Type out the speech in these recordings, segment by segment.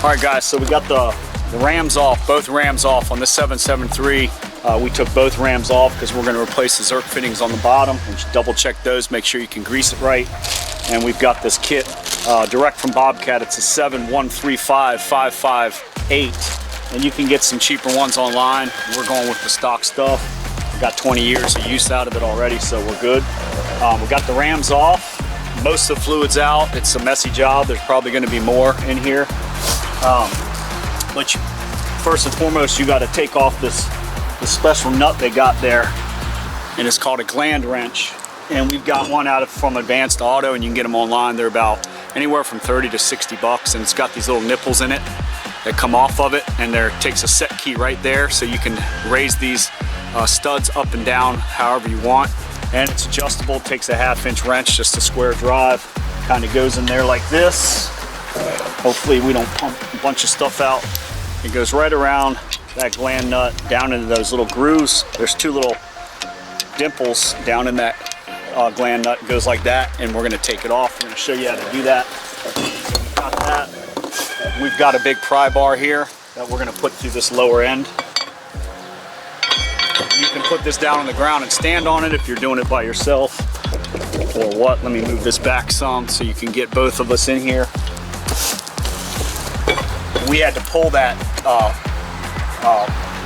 All right, guys, so we got the rams off, both rams off on this 773. We took both rams off because we're going to replace the Zerk fittings on the bottom and double check those, make sure you can grease it right. And we've got this kit direct from Bobcat. It's a 7135558, and you can get some cheaper ones online. We're going with the stock stuff. We got 20 years of use out of it already, so we're good. We got the rams off, most of the fluid's out. It's a messy job. There's probably going to be more in here. But first and foremost, you got to take off this special nut they got there, and it's called a gland wrench. And we've got one from Advanced Auto, and you can get them online. They're about anywhere from 30 to 60 bucks, and it's got these little nipples in it that come off of it, and there takes a set key right there, so you can raise these studs up and down however you want. And it's adjustable. It takes a 1/2-inch wrench, just a square drive, kind of goes in there like this. Hopefully we don't pump a bunch of stuff out. It goes right around that gland nut down into those little grooves. There's two little dimples down in that gland nut. It goes like that, and we're going to take it off. We're going to show you how to do that. We've got that. We've got a big pry bar here that we're going to put through this lower end. You can put this down on the ground and stand on it if you're doing it by yourself or what. Let me move this back some so you can get both of us in here. We had to pull that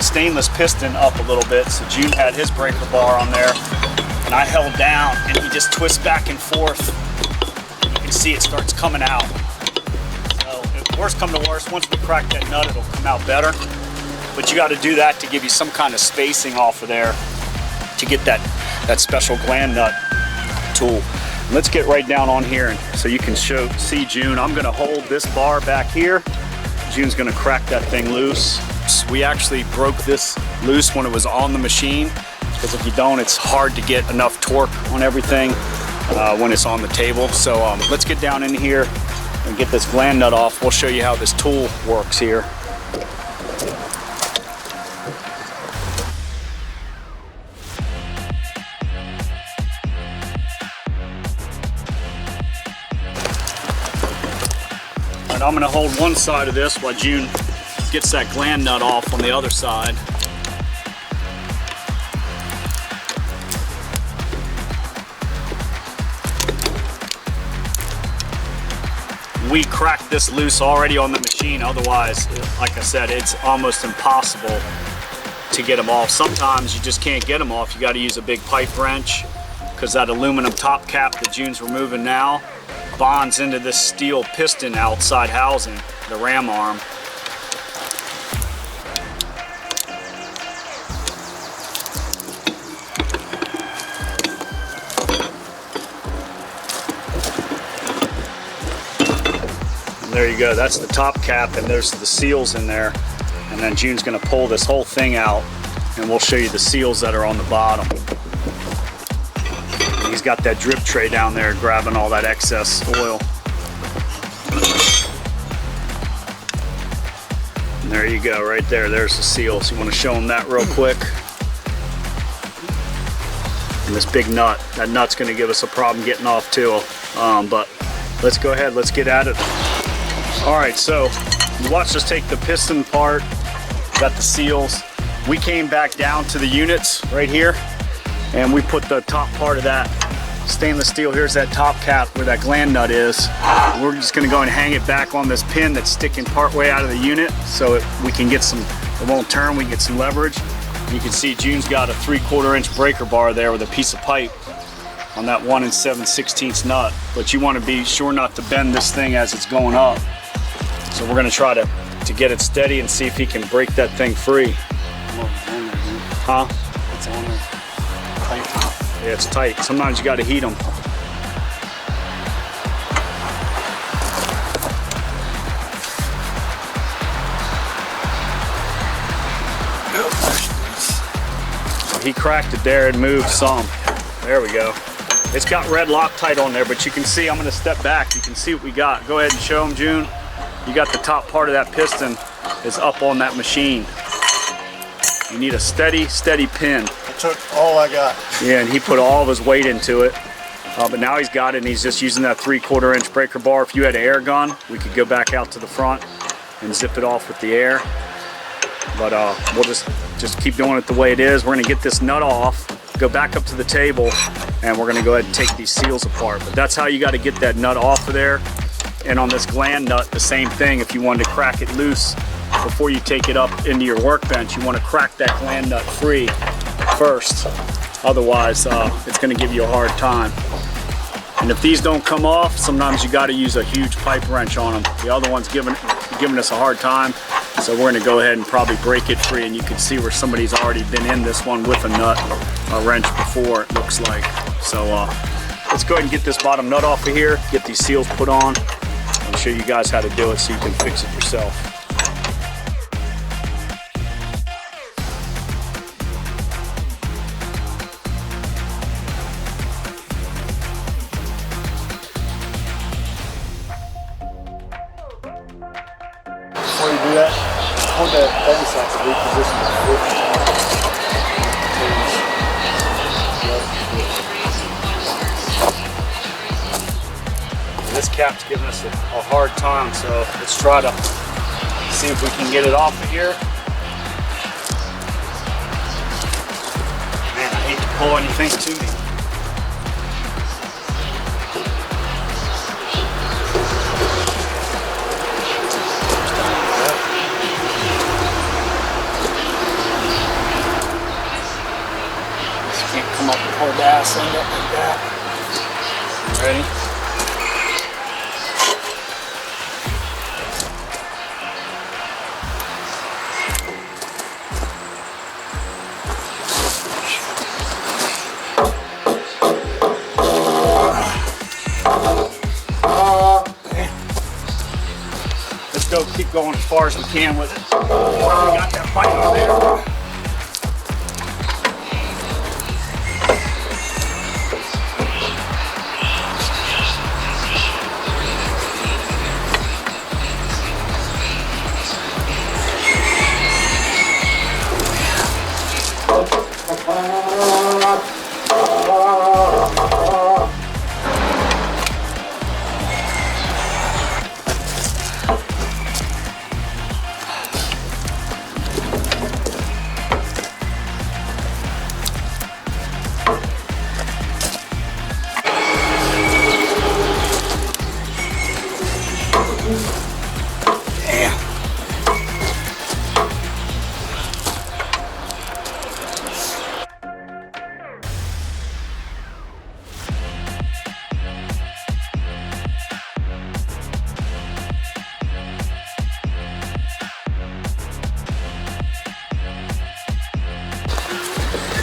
stainless piston up a little bit, so June had his breaker bar on there, and I held down, and he just twists back and forth. You can see it starts coming out. So if worst come to worst, once we crack that nut, it'll come out better. But you got to do that to give you some kind of spacing off of there to get that special gland nut tool. Let's get right down on here, and so you can see June. I'm going to hold this bar back here. June's going to crack that thing loose. We actually broke this loose when it was on the machine, because if you don't, it's hard to get enough torque on everything when it's on the table. So let's get down in here and get this gland nut off. We'll show you how this tool works here. And I'm going to hold one side of this while June gets that gland nut off on the other side. We cracked this loose already on the machine. Otherwise, like I said, it's almost impossible to get them off. Sometimes you just can't get them off. You got to use a big pipe wrench, because that aluminum top cap that June's removing now bonds into this steel piston outside housing, the ram arm. And there you go, that's the top cap, and there's the seals in there. And then June's gonna pull this whole thing out, and we'll show you the seals that are on the bottom. He's got that drip tray down there grabbing all that excess oil. And there you go, right there. There's the seal. So you want to show them that real quick. And this big nut. That nut's going to give us a problem getting off too. But let's go ahead. Let's get at it. All right, so you watched us take the piston part. Got the seals. We came back down to the units right here, and we put the top part of that stainless steel. Here's that top cap where that gland nut is. We're just going to go and hang it back on this pin that's sticking part way out of the unit, so we can get some, it won't turn, we can get some leverage. You can see June's got a 3/4-inch breaker bar there with a piece of pipe on that 1 7/16 nut, but you want to be sure not to bend this thing as it's going up. So we're going to try to get it steady and see if he can break that thing free. Huh? It's on there. Tight. Yeah, it's tight. Sometimes you got to heat them. He cracked it there and moved some. There we go. It's got red Loctite on there, but you can see, I'm going to step back. You can see what we got. Go ahead and show them, June. You got the top part of that piston is up on that machine. You need a steady pin. I took all I got. Yeah, and he put all of his weight into it. But now he's got it, and he's just using that 3/4-inch breaker bar. If you had an air gun, we could go back out to the front and zip it off with the air. But we'll just keep doing it the way it is. We're gonna get this nut off, go back up to the table, and we're gonna go ahead and take these seals apart. But that's how you gotta get that nut off of there. And on this gland nut, the same thing. If you wanted to crack it loose before you take it up into your workbench, you wanna crack that gland nut free first. Otherwise, it's gonna give you a hard time. And if these don't come off, sometimes you gotta use a huge pipe wrench on them. The other one's giving us a hard time. So we're gonna go ahead and probably break it free, and you can see where somebody's already been in this one with a nut, a wrench before, it looks like. So let's go ahead and get this bottom nut off of here, get these seals put on, and show you guys how to do it so you can fix it yourself. Before you do that, hold that heavy to reposition the foot. This cap's giving us a hard time, so let's try to see if we can get it off of here. Man, I hate to pull anything to me. Come up and hold the ass end up like that. Ready? Let's go, keep going as far as we can with it. We got that bite on there.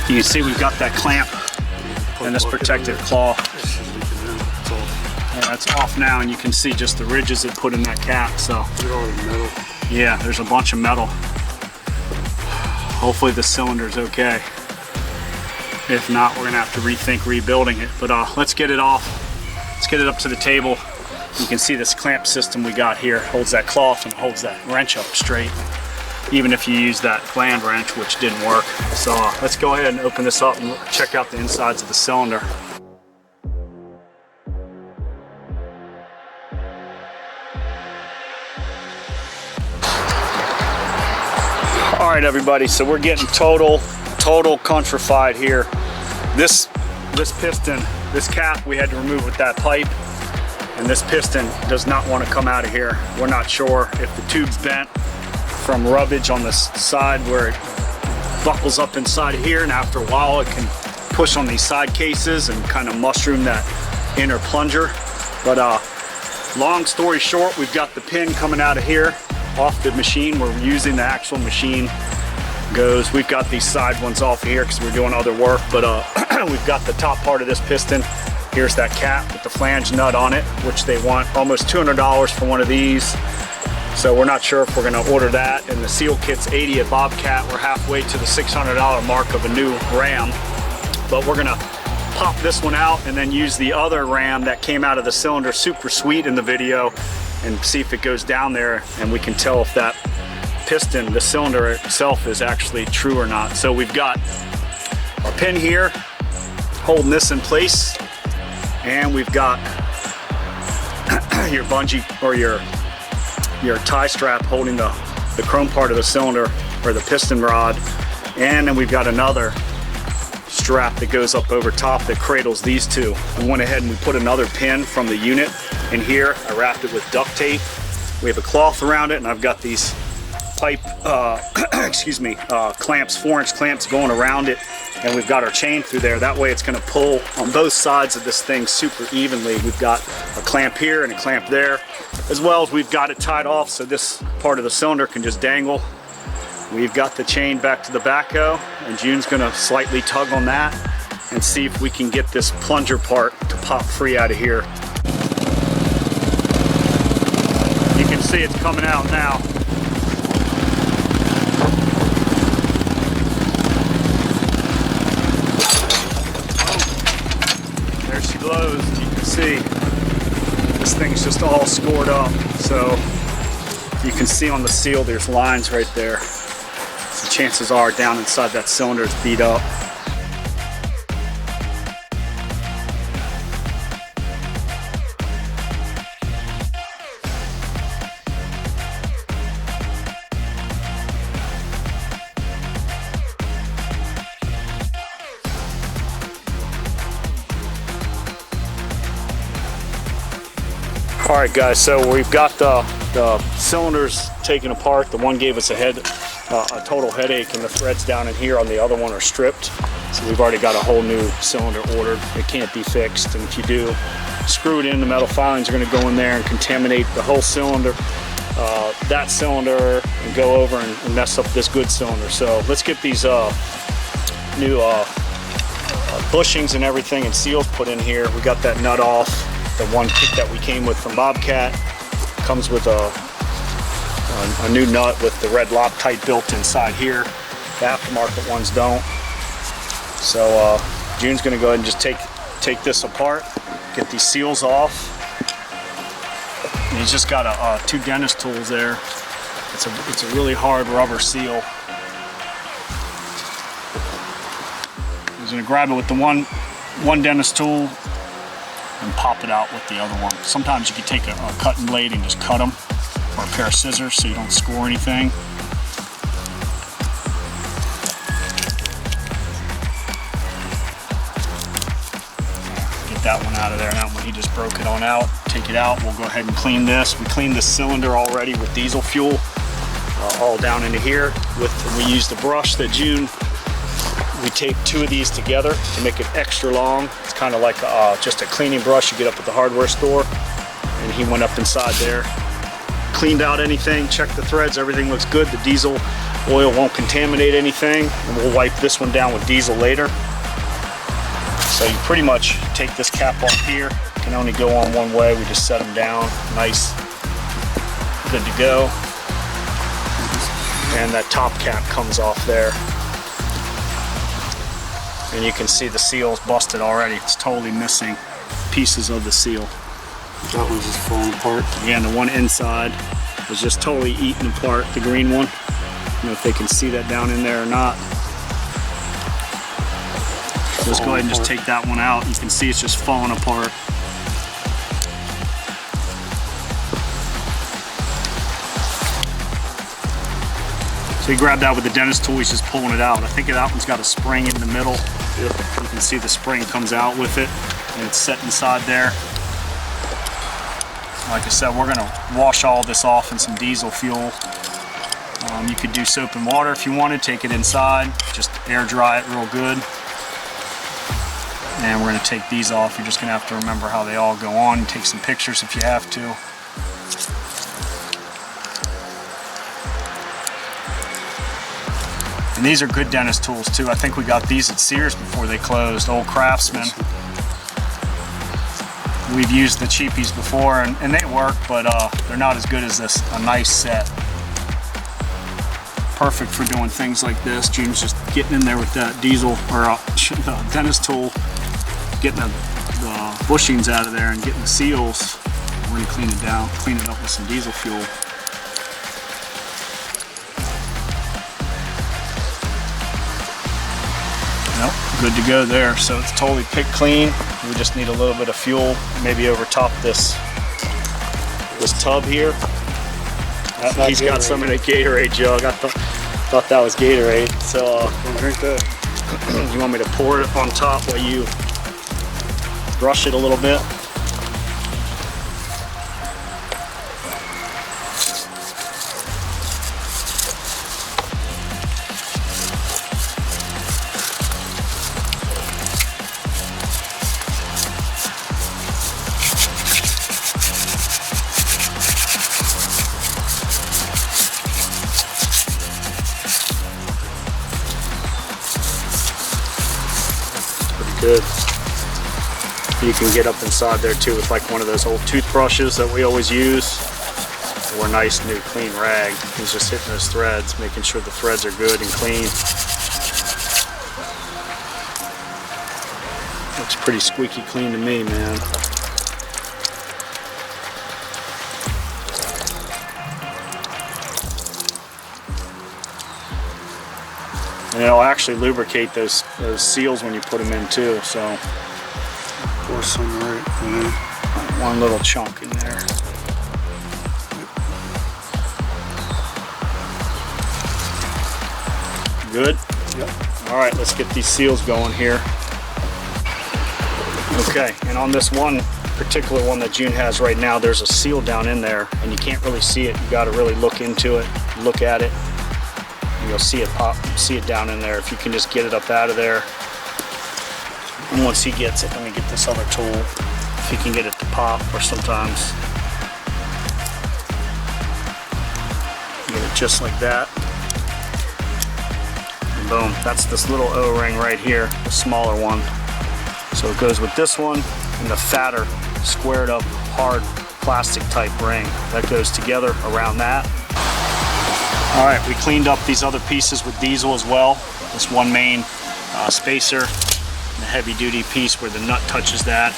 You can see we've got that clamp and this protective claw. Yeah, that's off now, and you can see just the ridges it put in that cap. So yeah, there's a bunch of metal. Hopefully the cylinder's okay. If not, we're gonna have to rethink rebuilding it. But let's get it off. Let's get it up to the table. You can see this clamp system we got here holds that cloth and holds that wrench up straight, even if you use that gland wrench, which didn't work. So let's go ahead and open this up and check out the insides of the cylinder. All right, everybody, so we're getting total countrified here. This piston, this cap, we had to remove with that pipe, and this piston does not want to come out of here. We're not sure if the tube's bent from rubbage on the side where it buckles up inside here, and after a while it can push on these side cases and kind of mushroom that inner plunger. But long story short, we've got the pin coming out of here off the machine. We're using the actual machine goes. We've got these side ones off here because we're doing other work, but we've got the top part of this piston. Here's that cap with the flange nut on it, which they want almost $200 for one of these. So we're not sure if we're gonna order that. And the seal kit's 80 at Bobcat. We're halfway to the $600 mark of a new ram. But we're gonna pop this one out and then use the other ram that came out of the cylinder, super sweet in the video, and see if it goes down there, and we can tell if that piston, the cylinder itself, is actually true or not. So we've got our pin here holding this in place, and we've got your bungee or your your tie strap holding the chrome part of the cylinder or the piston rod. And then we've got another strap that goes up over top that cradles these two. We went ahead and we put another pin from the unit in here. I wrapped it with duct tape. We have a cloth around it, and I've got these pipe, excuse me, clamps, 4-inch clamps going around it, and we've got our chain through there. That way it's going to pull on both sides of this thing super evenly. We've got a clamp here and a clamp there, as well as we've got it tied off so this part of the cylinder can just dangle. We've got the chain back to the backhoe, and June's going to slightly tug on that and see if we can get this plunger part to pop free out of here. You can see it's coming out now. There she blows. You can see this thing's just all scored up. So you can see on the seal there's lines right there. So chances are down inside that cylinder is beat up. All right, guys, so we've got the cylinders taken apart. The one gave us a total headache, and the threads down in here on the other one are stripped. So we've already got a whole new cylinder ordered. It can't be fixed, and if you do screw it in, the metal filings are going to go in there and contaminate the whole cylinder, that cylinder, and go over and mess up this good cylinder. So let's get these new bushings and everything and seals put in here. We got that nut off. The one kit that we came with from Bobcat comes with a new nut with the red Loctite built inside here. The aftermarket ones don't. So June's going to go ahead and just take this apart, get these seals off. And he's just got two dentist tools there. It's a really hard rubber seal. He's going to grab it with the one dentist tool and pop it out with the other one. Sometimes you can take a cutting blade and just cut them, or a pair of scissors so you don't score anything. Get that one out of there. That one he just broke it on out. Take it out. We'll go ahead and clean this. We cleaned this cylinder already with diesel fuel all down into here. We used a brush that June, we taped two of these together to make it extra long. It's kind of like just a cleaning brush you get up at the hardware store. And he went up inside there, cleaned out anything, checked the threads, everything looks good. The diesel oil won't contaminate anything, and we'll wipe this one down with diesel later. So you pretty much take this cap off here. It can only go on one way. We just set them down, nice, good to go. And that top cap comes off there. And you can see the seal's busted already. It's totally missing pieces of the seal. That one's just falling apart. Again, the one inside was just totally eaten apart, the green one. I don't know if they can see that down in there or not. Let's go ahead and just take that one out. You can see it's just falling apart. So you grab that with the dentist tool, he's just pulling it out. I think that one's got a spring in the middle. You can see the spring comes out with it, and it's set inside there. Like I said, we're gonna wash all this off in some diesel fuel. You could do soap and water if you wanted, take it inside, just air dry it real good. And we're gonna take these off. You're just gonna have to remember how they all go on. Take some pictures if you have to. And these are good dentist tools too. I think we got these at Sears before they closed, old Craftsman. We've used the cheapies before and they work, but they're not as good as this, a nice set. Perfect for doing things like this. June's just getting in there with that diesel, or dentist tool, getting the bushings out of there and getting the seals. We're gonna clean it down, clean it up with some diesel fuel. Nope, good to go there. So it's totally picked clean. We just need a little bit of fuel, maybe over top this tub here. He's got some in a Gatorade jug. I thought that was Gatorade. So Don't drink that. you want me to pour it on top while you brush it a little bit? Good. You can get up inside there too with like one of those old toothbrushes that we always use, or a nice new clean rag. He's just hitting those threads, making sure the threads are good and clean. Looks pretty squeaky clean to me, man. And it'll actually lubricate those seals when you put them in too, so. Pour some right in there. One little chunk in there. Good? Yep. All right, let's get these seals going here. Okay, and on this one particular one that June has right now, there's a seal down in there, and you can't really see it. You gotta really look into it, look at it. You'll see it pop, see it down in there. If you can just get it up out of there. And once he gets it, let me get this other tool. If you can get it to pop, or sometimes get it just like that. And boom, that's this little O-ring right here, the smaller one. So it goes with this one and the fatter, squared up, hard plastic type ring. That goes together around that. All right, we cleaned up these other pieces with diesel as well. This one main spacer, and the heavy duty piece where the nut touches that.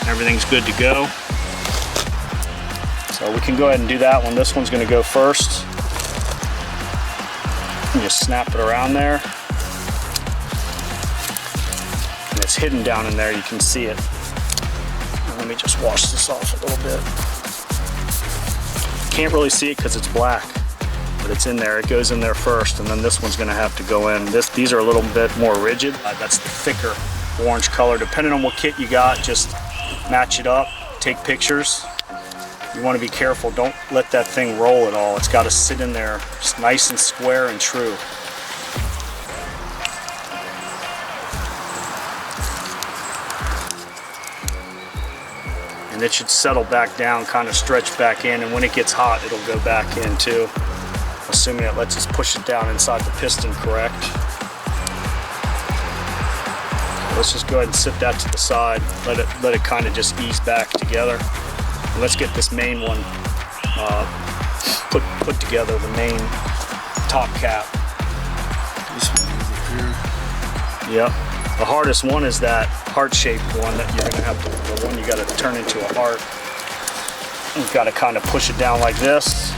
Everything's good to go. So we can go ahead and do that one. This one's gonna go first. You just snap it around there. And it's hidden down in there, you can see it. And let me just wash this off a little bit. Can't really see it because it's black. But it's in there, it goes in there first, and then this one's gonna have to go in. These are a little bit more rigid. That's the thicker orange color. Depending on what kit you got, just match it up, take pictures. You wanna be careful, don't let that thing roll at all. It's gotta sit in there, just nice and square and true. And it should settle back down, kind of stretch back in, and when it gets hot, it'll go back in too. Assuming it lets us push it down inside the piston correct. Let's just go ahead and sit that to the side. Let it kind of just ease back together. And let's get this main one put together, the main top cap. This one over here. Yep. The hardest one is that heart-shaped one that you're gonna have to, the one you gotta turn into a heart. You've gotta kind of push it down like this.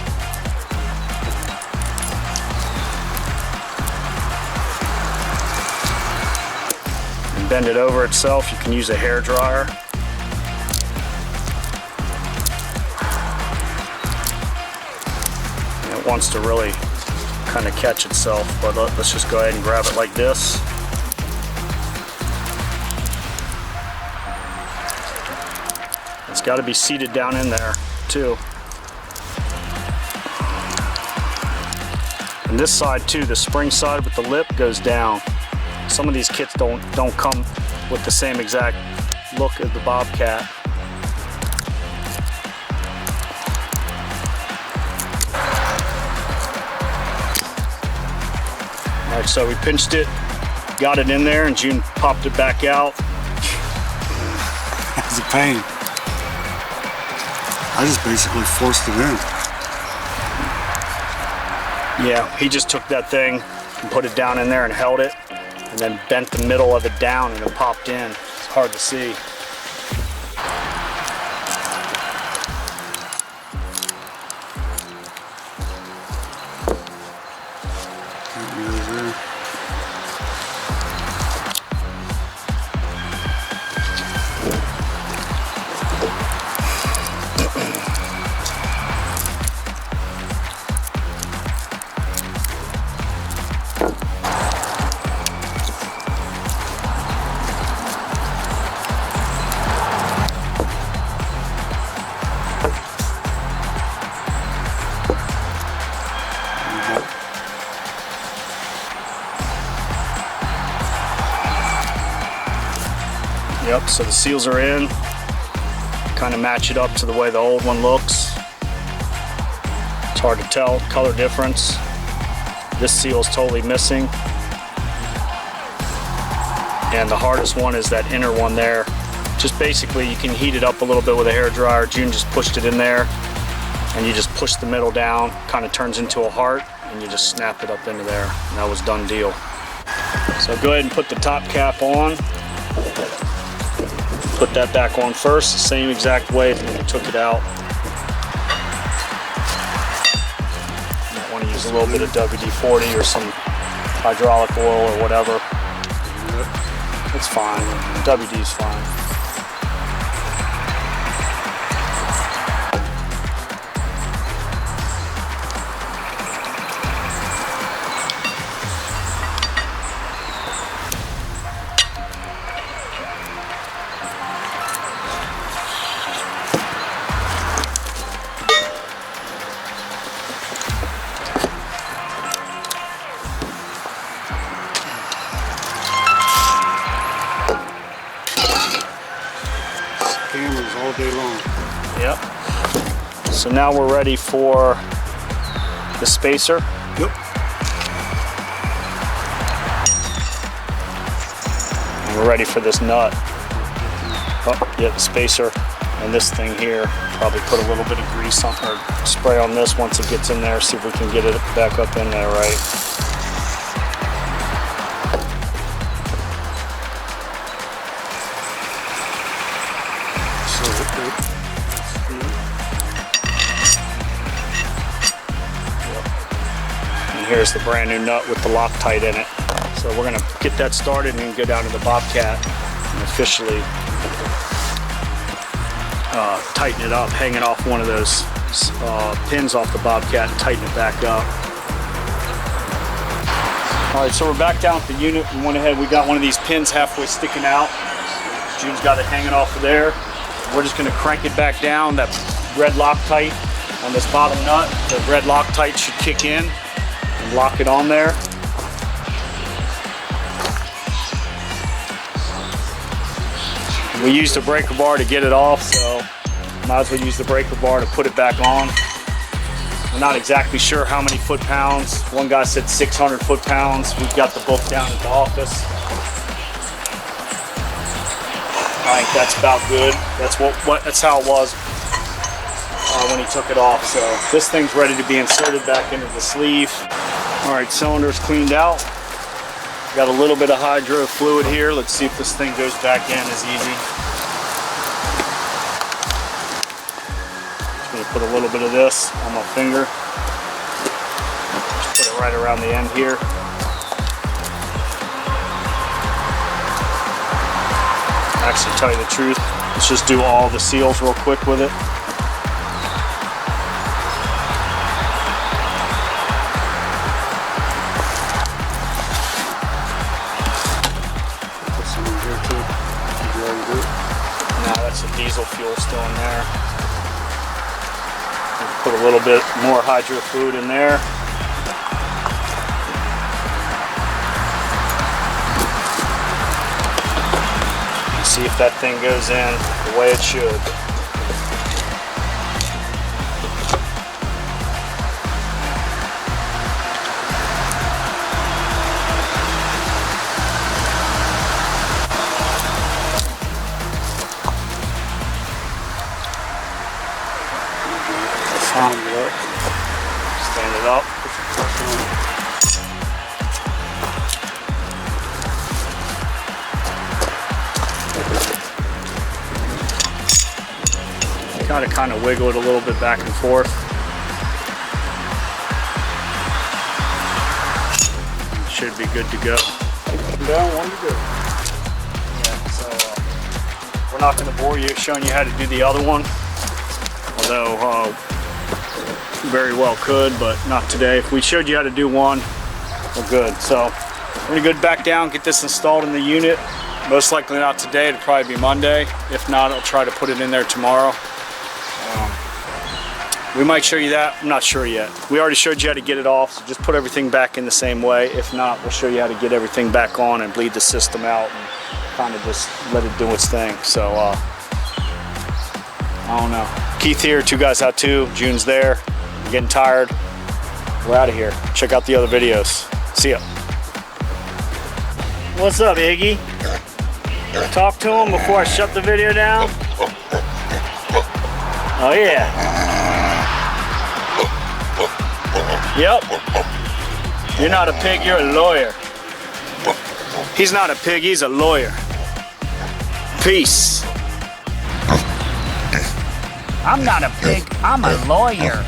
Bend it over itself. You can use a hair dryer. And it wants to really kind of catch itself, but let's just go ahead and grab it like this. It's got to be seated down in there too. And this side too, the spring side with the lip goes down. Some of these kits don't come with the same exact look as the Bobcat. All right, so we pinched it, got it in there, and June popped it back out. It's a pain. I just basically forced it in. Yeah, he just took that thing and put it down in there and held it, and then bent the middle of it down and it popped in. It's hard to see. Yep, so the seals are in. Kind of match it up to the way the old one looks. It's hard to tell, color difference. This seal is totally missing. And the hardest one is that inner one there. Just basically you can heat it up a little bit with a hair dryer. June just pushed it in there and you just push the middle down, kind of turns into a heart, and you just snap it up into there. And that was done deal. So go ahead and put the top cap on. Put that back on first, the same exact way as when you took it out. You might want to use a little bit of WD-40 or some hydraulic oil or whatever. It's fine. WD's fine. Cameras all day long. Yep. So now we're ready for the spacer. Yep. And we're ready for this nut. Oh, yeah, the spacer and this thing here. Probably put a little bit of grease on or spray on this once it gets in there. See if we can get it back up in there right. Here's the brand new nut with the Loctite in it. So we're gonna get that started and then go down to the Bobcat and officially tighten it up, hanging off one of those pins off the Bobcat and tighten it back up. All right, so we're back down at the unit. We went ahead, we got one of these pins halfway sticking out. June's got it hanging off of there. We're just gonna crank it back down. That red Loctite on this bottom nut, the red Loctite should kick in and lock it on there. We used a breaker bar to get it off, so might as well use the breaker bar to put it back on. We're not exactly sure how many foot-pounds. One guy said 600 foot-pounds. We've got the book down at the office. I think that's about good. That's how it was when he took it off. So this thing's ready to be inserted back into the sleeve. All right, cylinder's cleaned out. Got a little bit of hydro fluid here. Let's see if this thing goes back in as easy. Just gonna put a little bit of this on my finger. Just put it right around the end here. Actually, tell you the truth, let's just do all the seals real quick with it. That's the diesel fuel still in there. Put a little bit more hydro fluid in there. See if that thing goes in the way it should. Stand it up. Gotta kind of wiggle it a little bit back and forth. Should be good to go. Down, one to go. Yeah, so we're not going to bore you showing you how to do the other one. Although very well could, but not today. If we showed you how to do one, we're good. So we're gonna go back down, get this installed in the unit. Most likely not today, it'll probably be Monday. If not, I'll try to put it in there tomorrow. We might show you that. I'm not sure yet. We already showed you how to get it off, so just put everything back in the same way. If not, we'll show you how to get everything back on and bleed the system out and kind of just let it do its thing. So, I don't know. Keith here, two guys out too. June's there. I'm getting tired. We're out of here. Check out the other videos. See ya. What's up, Iggy? Talk to him before I shut the video down. Oh yeah. Yep. You're not a pig, you're a lawyer. He's not a pig, he's a lawyer. Peace. I'm not a pig, I'm a lawyer.